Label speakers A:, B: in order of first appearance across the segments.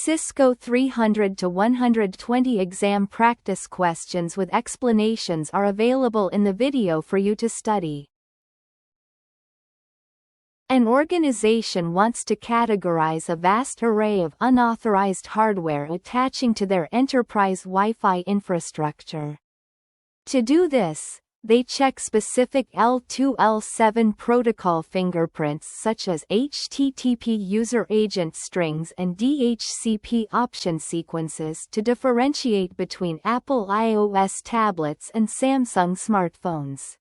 A: Cisco 300 to 120 exam practice questions with explanations are available in the video for you to study. An organization wants to categorize a vast array of unauthorized hardware attaching to their enterprise Wi-Fi infrastructure. To do this, they check specific L2, L7 protocol fingerprints such as HTTP user agent strings and DHCP option sequences to differentiate between Apple iOS tablets and Samsung smartphones.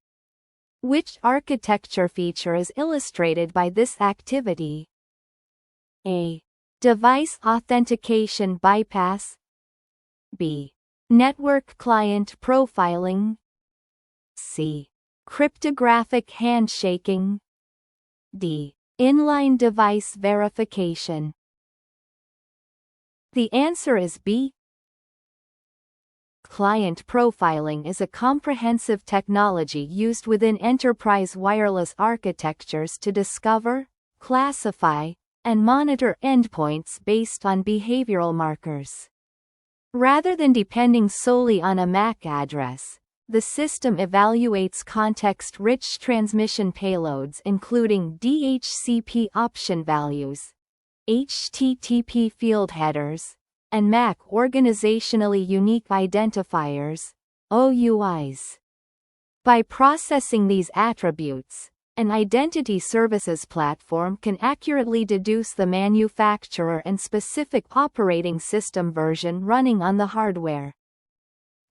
A: Which architecture feature is illustrated by this activity? A. Device authentication bypass. B. Network client profiling. C. Cryptographic handshaking. D. Inline device verification. The answer is B. Client profiling is a comprehensive technology used within enterprise wireless architectures to discover, classify, and monitor endpoints based on behavioral markers. Rather than depending solely on a MAC address, the system evaluates context-rich transmission payloads including DHCP option values, HTTP field headers, and MAC organizationally unique identifiers, OUIs. By processing these attributes, an identity services platform can accurately deduce the manufacturer and specific operating system version running on the hardware.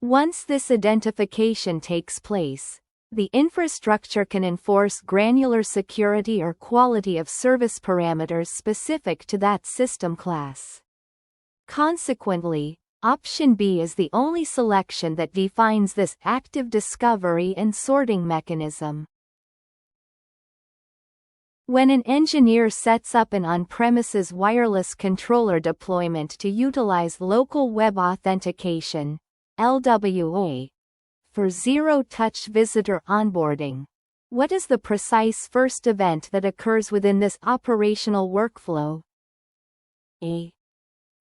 A: Once this identification takes place, the infrastructure can enforce granular security or quality of service parameters specific to that system class. Consequently, option B is the only selection that defines this active discovery and sorting mechanism. When an engineer sets up an on-premises wireless controller deployment to utilize local web authentication, LWA, for zero-touch visitor onboarding, what is the precise first event that occurs within this operational workflow? A.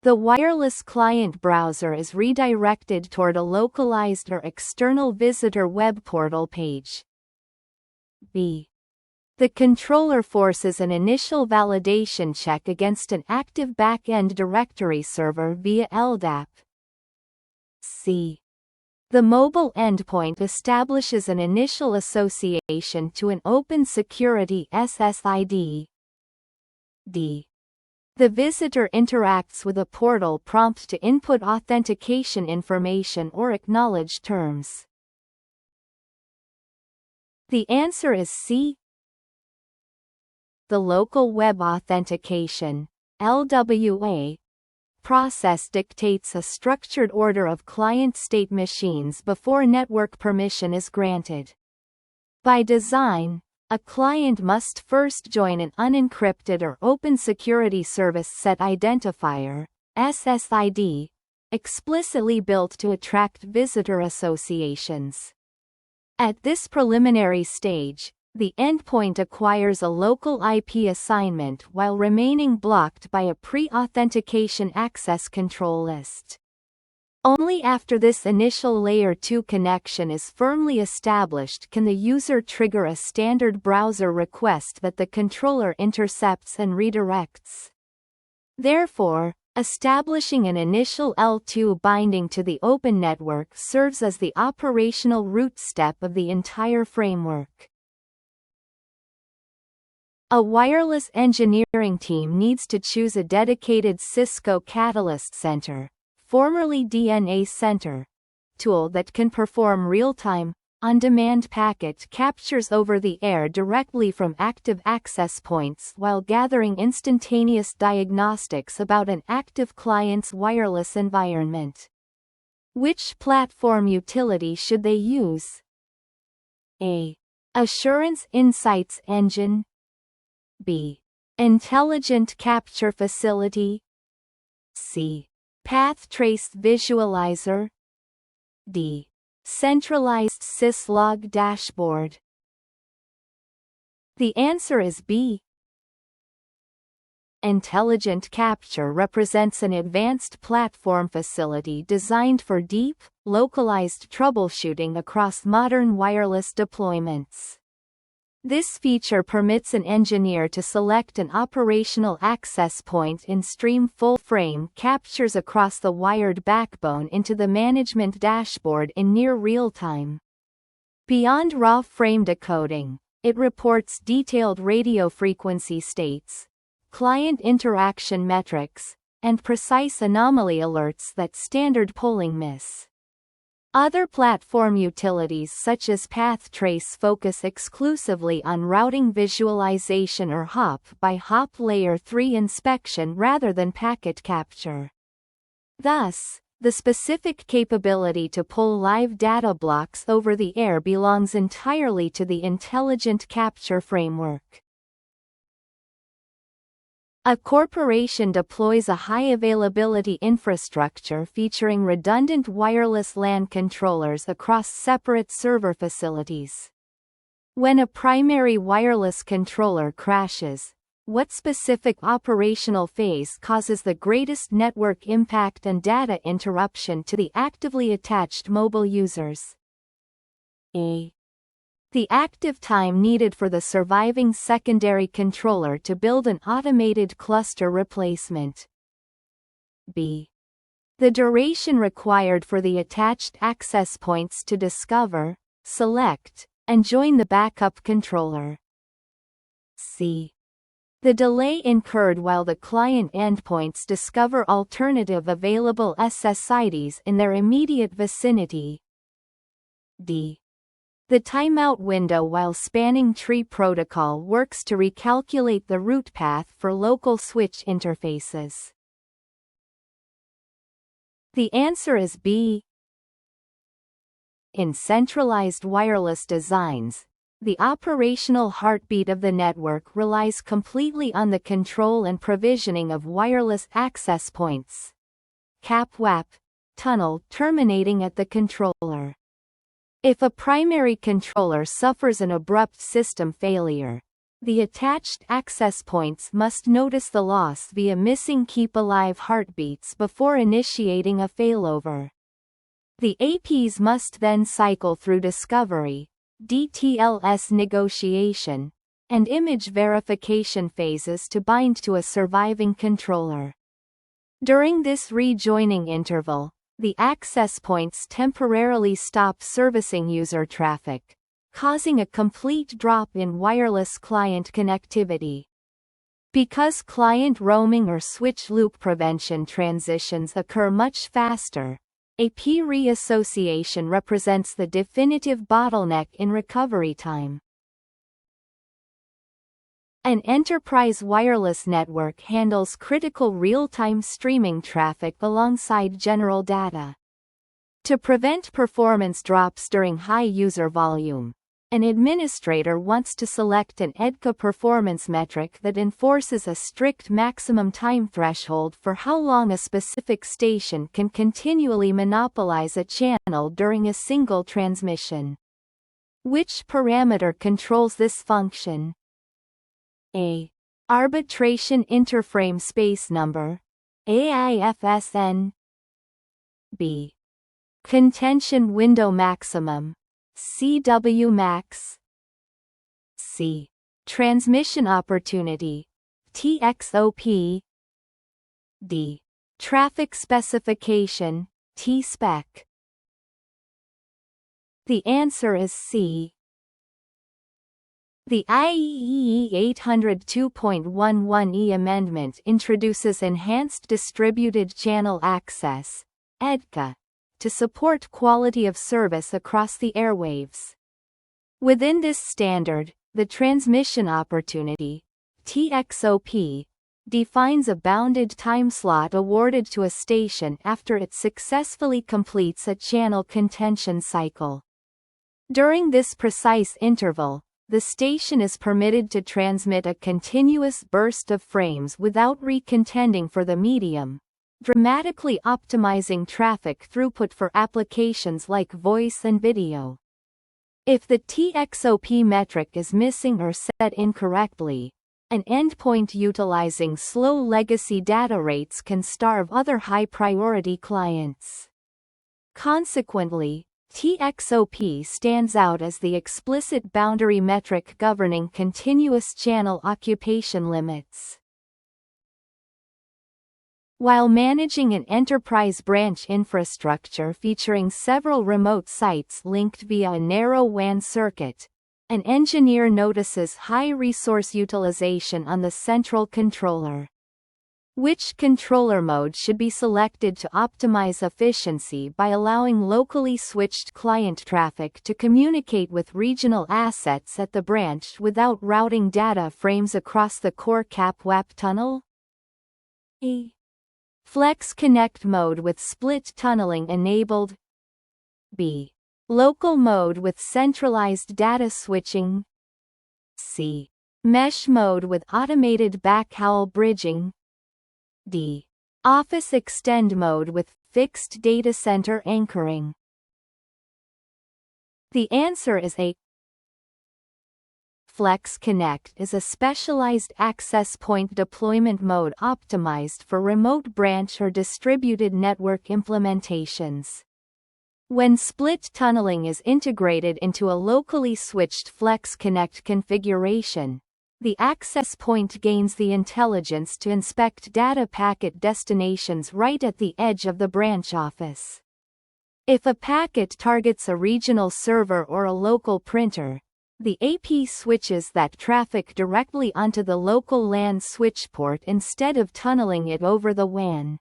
A: The wireless client browser is redirected toward a localized or external visitor web portal page. B. The controller forces an initial validation check against an active back-end directory server via LDAP. C. The mobile endpoint establishes an initial association to an Open Security SSID. D. The visitor interacts with a portal prompt to input authentication information or acknowledge terms. The answer is C. The local web authentication, LWA, process dictates a structured order of client state machines before network permission is granted. By design, a client must first join an unencrypted or open security service set identifier, SSID, explicitly built to attract visitor associations. At this preliminary stage, the endpoint acquires a local IP assignment while remaining blocked by a pre-authentication access control list. Only after this initial Layer 2 connection is firmly established can the user trigger a standard browser request that the controller intercepts and redirects. Therefore, establishing an initial L2 binding to the open network serves as the operational root step of the entire framework. A wireless engineering team needs to choose a dedicated Cisco Catalyst Center, formerly DNA Center, tool that can perform real-time, on-demand packet captures over the air directly from active access points while gathering instantaneous diagnostics about an active client's wireless environment. Which platform utility should they use? A. Assurance Insights Engine. B. Intelligent Capture Facility. C. Path Trace Visualizer. D. Centralized syslog Dashboard. The answer is B. Intelligent capture represents an advanced platform facility designed for deep, localized troubleshooting across modern wireless deployments. This feature permits an engineer to select an operational access point and stream full-frame captures across the wired backbone into the management dashboard in near real-time. Beyond raw frame decoding, it reports detailed radio frequency states, client interaction metrics, and precise anomaly alerts that standard polling miss. Other platform utilities such as Path Trace focus exclusively on routing visualization or hop-by-hop Layer 3 inspection rather than packet capture. Thus, the specific capability to pull live data blocks over the air belongs entirely to the intelligent capture framework. A corporation deploys a high-availability infrastructure featuring redundant wireless LAN controllers across separate server facilities. When a primary wireless controller crashes, what specific operational phase causes the greatest network impact and data interruption to the actively attached mobile users? A. The active time needed for the surviving secondary controller to build an automated cluster replacement. B. The duration required for the attached access points to discover, select, and join the backup controller. C. The delay incurred while the client endpoints discover alternative available SSIDs in their immediate vicinity. D. The timeout window while spanning tree protocol works to recalculate the route path for local switch interfaces. The answer is B. In centralized wireless designs, the operational heartbeat of the network relies completely on the control and provisioning of wireless access points. CAP/WAP, tunnel terminating at the controller. If a primary controller suffers an abrupt system failure, the attached access points must notice the loss via missing keep-alive heartbeats before initiating a failover. The APs must then cycle through discovery, DTLS negotiation, and image verification phases to bind to a surviving controller. During this rejoining interval, the access points temporarily stop servicing user traffic, causing a complete drop in wireless client connectivity. Because client roaming or switch loop prevention transitions occur much faster, AP reassociation represents the definitive bottleneck in recovery time. An enterprise wireless network handles critical real-time streaming traffic alongside general data. To prevent performance drops during high user volume, an administrator wants to select an EDCA performance metric that enforces a strict maximum time threshold for how long a specific station can continually monopolize a channel during a single transmission. Which parameter controls this function? A. Arbitration interframe space number, AIFSN. B. Contention window maximum, CW max. C. Transmission opportunity, TXOP. D. Traffic specification, TSPEC. The answer is C. The IEEE 802.11e amendment introduces Enhanced Distributed Channel Access, EDCA, to support quality of service across the airwaves. Within this standard, the transmission opportunity, TXOP, defines a bounded time slot awarded to a station after it successfully completes a channel contention cycle. During this precise interval, the station is permitted to transmit a continuous burst of frames without recontending for the medium, dramatically optimizing traffic throughput for applications like voice and video. If the TXOP metric is missing or set incorrectly, An endpoint utilizing slow legacy data rates can starve other high-priority clients. Consequently, TXOP stands out as the explicit boundary metric governing continuous channel occupation limits. While managing an enterprise branch infrastructure featuring several remote sites linked via a narrow WAN circuit, an engineer notices high resource utilization on the central controller. Which controller mode should be selected to optimize efficiency by allowing locally switched client traffic to communicate with regional assets at the branch without routing data frames across the core CAP/WAP tunnel? A. Flex Connect mode with split tunneling enabled. B. Local mode with centralized data switching. C. Mesh mode with automated backhaul bridging. D. Office Extend mode with fixed data center anchoring. The answer is A. Flex Connect is a specialized access point deployment mode optimized for remote branch or distributed network implementations. When split tunneling is integrated into a locally switched Flex Connect configuration, the access point gains the intelligence to inspect data packet destinations right at the edge of the branch office. If a packet targets a regional server or a local printer, the AP switches that traffic directly onto the local LAN switch port instead of tunneling it over the WAN.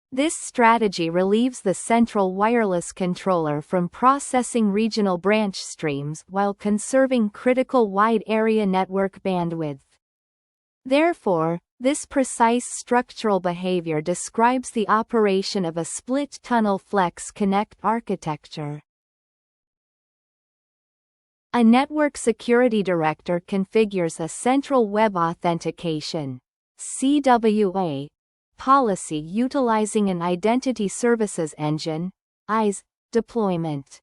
A: This strategy relieves the central wireless controller from processing regional branch streams while conserving critical wide area network bandwidth. Therefore, this precise structural behavior describes the operation of a split tunnel Flex Connect architecture. A network security director configures a central web authentication (CWA) policy utilizing an Identity Services Engine (IaaS) deployment.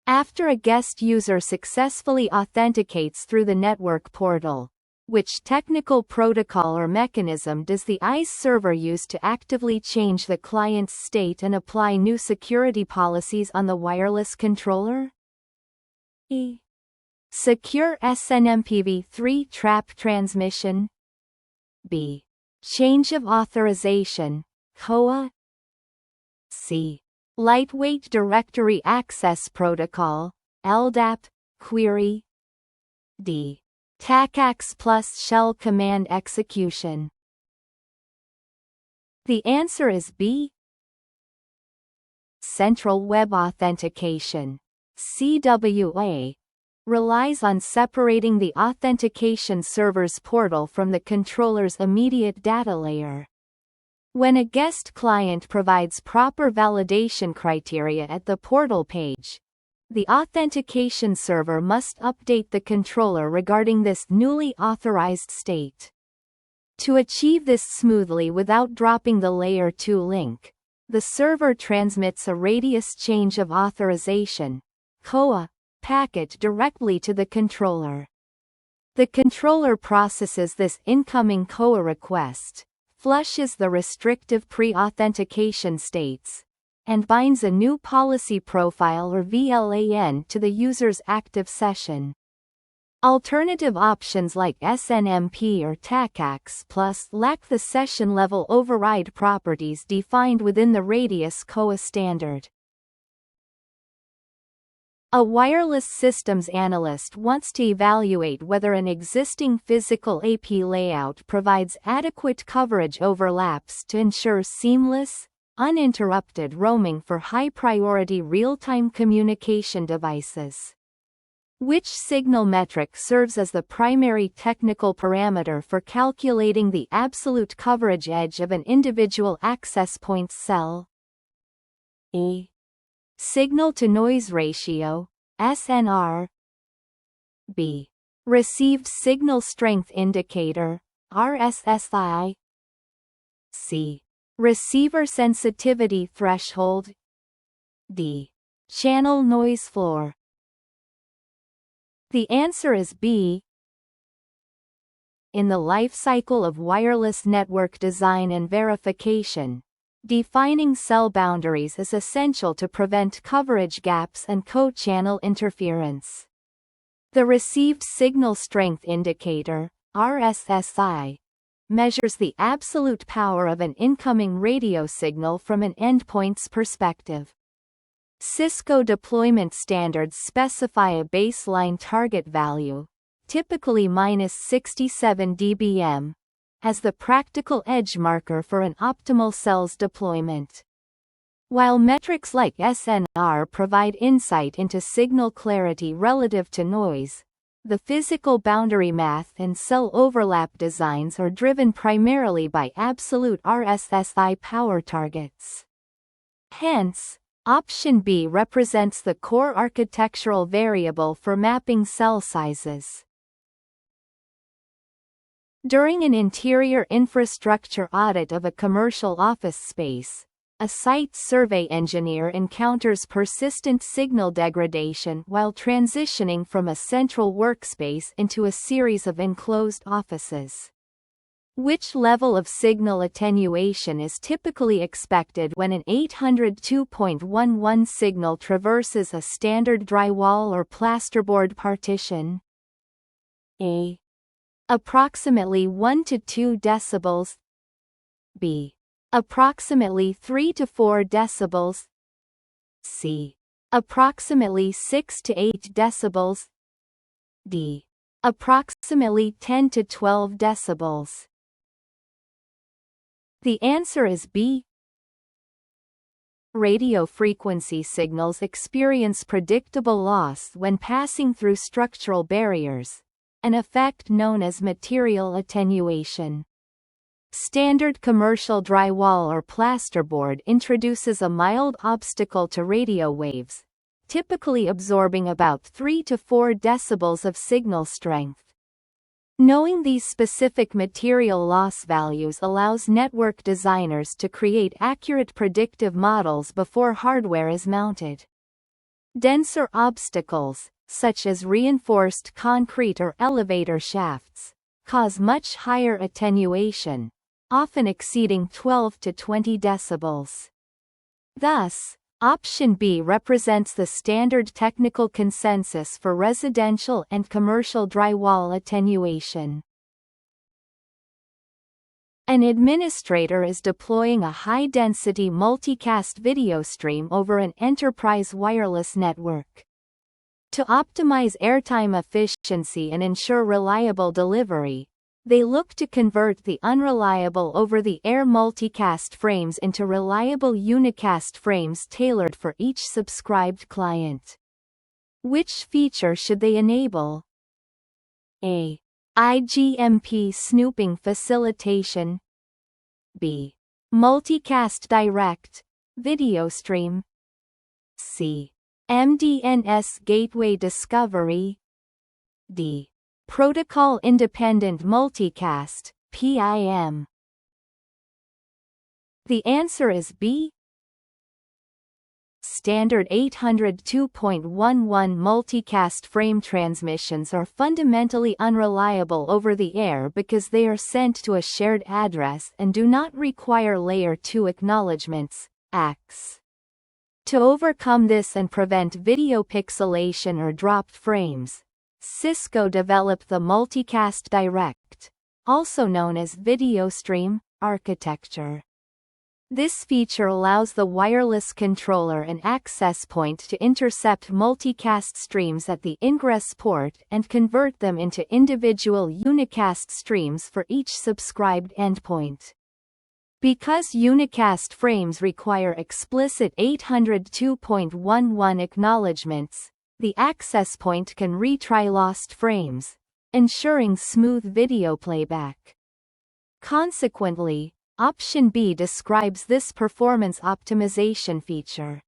A: After a guest user successfully authenticates through the network portal, which technical protocol or mechanism does the IaaS server use to actively change the client's state and apply new security policies on the wireless controller? E. Secure SNMPv3 trap transmission. B. Change of authorization, COA. C. Lightweight Directory Access Protocol, LDAP, query. D. TACACS plus shell command execution. The answer is B. Central Web Authentication, CWA, relies on separating the authentication server's portal from the controller's immediate data layer. When a guest client provides proper validation criteria at the portal page, the authentication server must update the controller regarding this newly authorized state. To achieve this smoothly without dropping the Layer 2 link, the server transmits a radius change of authorization (COA) packet directly to the controller. The controller processes this incoming COA request, flushes the restrictive pre-authentication states, and binds a new policy profile or VLAN to the user's active session. Alternative options like SNMP or TACACS Plus lack the session-level override properties defined within the Radius COA standard. A wireless systems analyst wants to evaluate whether an existing physical AP layout provides adequate coverage overlaps to ensure seamless, uninterrupted roaming for high-priority real-time communication devices. Which signal metric serves as the primary technical parameter for calculating the absolute coverage edge of an individual access point cell? A. Signal-to-noise ratio, SNR. B. Received signal strength indicator, RSSI. C. Receiver sensitivity threshold. D. Channel noise floor. The answer is B. in the lifecycle of wireless network design and verification. Defining cell boundaries is essential to prevent coverage gaps and co-channel interference. The Received Signal Strength Indicator, RSSI, measures the absolute power of an incoming radio signal from an endpoint's perspective. Cisco deployment standards specify a baseline target value, typically -67 dBm, as the practical edge marker for an optimal cell's deployment. While metrics like SNR provide insight into signal clarity relative to noise, the physical boundary math and cell overlap designs are driven primarily by absolute RSSI power targets. Hence, Option B represents the core architectural variable for mapping cell sizes. During an interior infrastructure audit of a commercial office space, a site survey engineer encounters persistent signal degradation while transitioning from a central workspace into a series of enclosed offices. Which level of signal attenuation is typically expected when an 802.11 signal traverses a standard drywall or plasterboard partition? A. Approximately 1 to 2 decibels. B. Approximately 3 to 4 decibels. C. Approximately 6 to 8 decibels. D. Approximately 10 to 12 decibels. The answer is B. Radio frequency signals experience predictable loss when passing through structural barriers, an effect known as material attenuation. Standard commercial drywall or plasterboard introduces a mild obstacle to radio waves, typically absorbing about 3 to 4 decibels of signal strength. Knowing these specific material loss values allows network designers to create accurate predictive models before hardware is mounted. Denser obstacles, such as reinforced concrete or elevator shafts, cause much higher attenuation, often exceeding 12 to 20 decibels. Thus, Option B represents the standard technical consensus for residential and commercial drywall attenuation. An administrator is deploying a high-density multicast video stream over an enterprise wireless network. To optimize airtime efficiency and ensure reliable delivery, they look to convert the unreliable over-the-air multicast frames into reliable unicast frames tailored for each subscribed client. Which feature should they enable? A. IGMP snooping facilitation. B. Multicast direct video stream. C. MDNS gateway discovery. D. Protocol-Independent Multicast, PIM. The answer is B. Standard 802.11 multicast frame transmissions are fundamentally unreliable over the air because they are sent to a shared address and do not require Layer 2 acknowledgements, ACKs. To overcome this and prevent video pixelation or dropped frames, Cisco developed the Multicast Direct, also known as Video Stream, architecture. This feature allows the wireless controller an access point to intercept multicast streams at the ingress port and convert them into individual unicast streams for each subscribed endpoint. Because unicast frames require explicit 802.11 acknowledgements, the access point can retry lost frames, ensuring smooth video playback. Consequently, Option B describes this performance optimization feature.